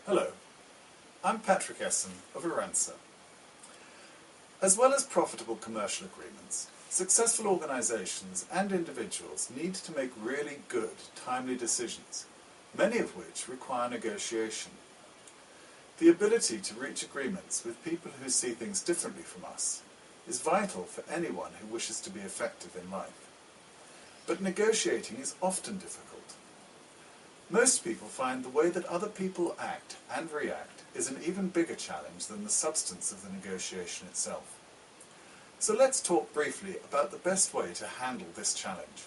Hello, I'm Patrick Esson of Aransa. As well as profitable commercial agreements, successful organisations and individuals need to make really good, timely decisions, many of which require negotiation. The ability to reach agreements with people who see things differently from us is vital for anyone who wishes to be effective in life. But negotiating is often difficult. Most people find the way that other people act and react is an even bigger challenge than the substance of the negotiation itself. So let's talk briefly about the best way to handle this challenge.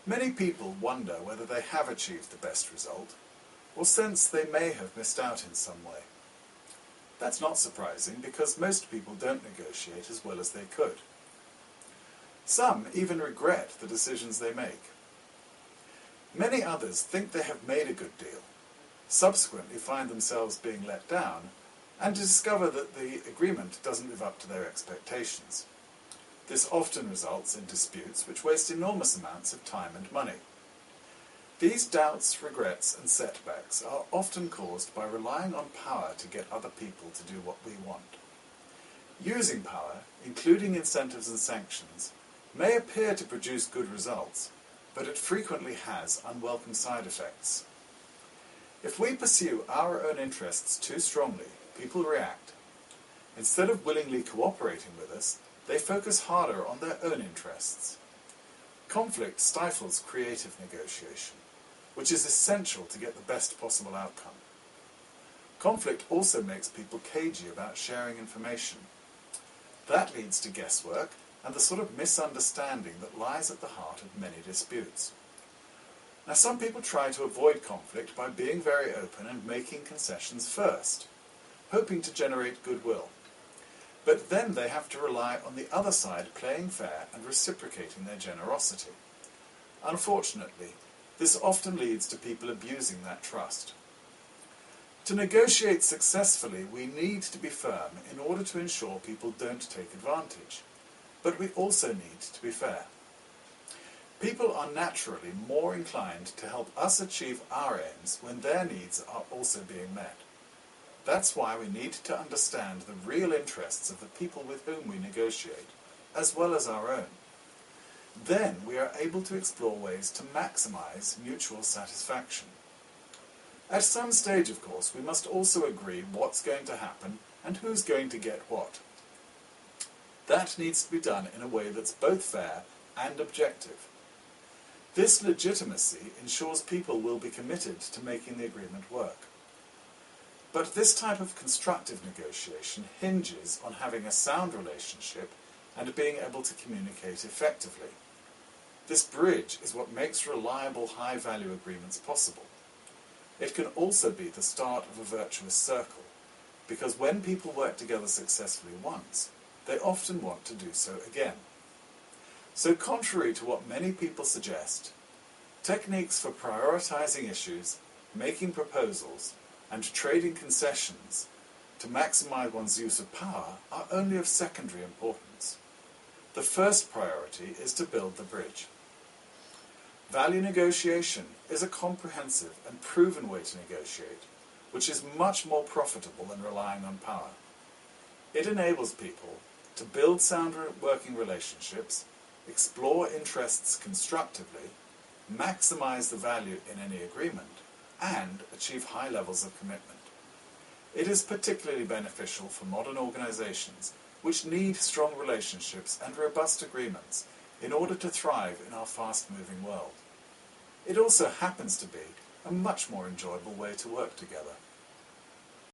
Many people wonder whether they have achieved the best result, or sense they may have missed out in some way. That's not surprising because most people don't negotiate as well as they could. Some even regret the decisions they make. Many others think they have made a good deal, subsequently find themselves being let down, and discover that the agreement doesn't live up to their expectations. This often results in disputes which waste enormous amounts of time and money. These doubts, regrets and setbacks are often caused by relying on power to get other people to do what we want. Using power, including incentives and sanctions, may appear to produce good results, but it frequently has unwelcome side effects. If we pursue our own interests too strongly, people react. Instead of willingly cooperating with us, they focus harder on their own interests. Conflict stifles creative negotiation, which is essential to get the best possible outcome. Conflict also makes people cagey about sharing information. That leads to guesswork and the sort of misunderstanding that lies at the heart of many disputes. Now, some people try to avoid conflict by being very open and making concessions first, hoping to generate goodwill. But then they have to rely on the other side playing fair and reciprocating their generosity. Unfortunately, this often leads to people abusing that trust. To negotiate successfully, we need to be firm in order to ensure people don't take advantage. But we also need to be fair. People are naturally more inclined to help us achieve our aims when their needs are also being met. That's why we need to understand the real interests of the people with whom we negotiate, as well as our own. Then we are able to explore ways to maximize mutual satisfaction. At some stage, of course, we must also agree what's going to happen and who's going to get what. That needs to be done in a way that's both fair and objective. This legitimacy ensures people will be committed to making the agreement work. But this type of constructive negotiation hinges on having a sound relationship and being able to communicate effectively. This bridge is what makes reliable high-value agreements possible. It can also be the start of a virtuous circle, because when people work together successfully once, they often want to do so again. So contrary to what many people suggest, techniques for prioritizing issues, making proposals, and trading concessions to maximize one's use of power are only of secondary importance. The first priority is to build the bridge. Value negotiation is a comprehensive and proven way to negotiate, which is much more profitable than relying on power. It enables people to build sound working relationships, explore interests constructively, maximize the value in any agreement, and achieve high levels of commitment. It is particularly beneficial for modern organizations which need strong relationships and robust agreements in order to thrive in our fast-moving world. It also happens to be a much more enjoyable way to work together.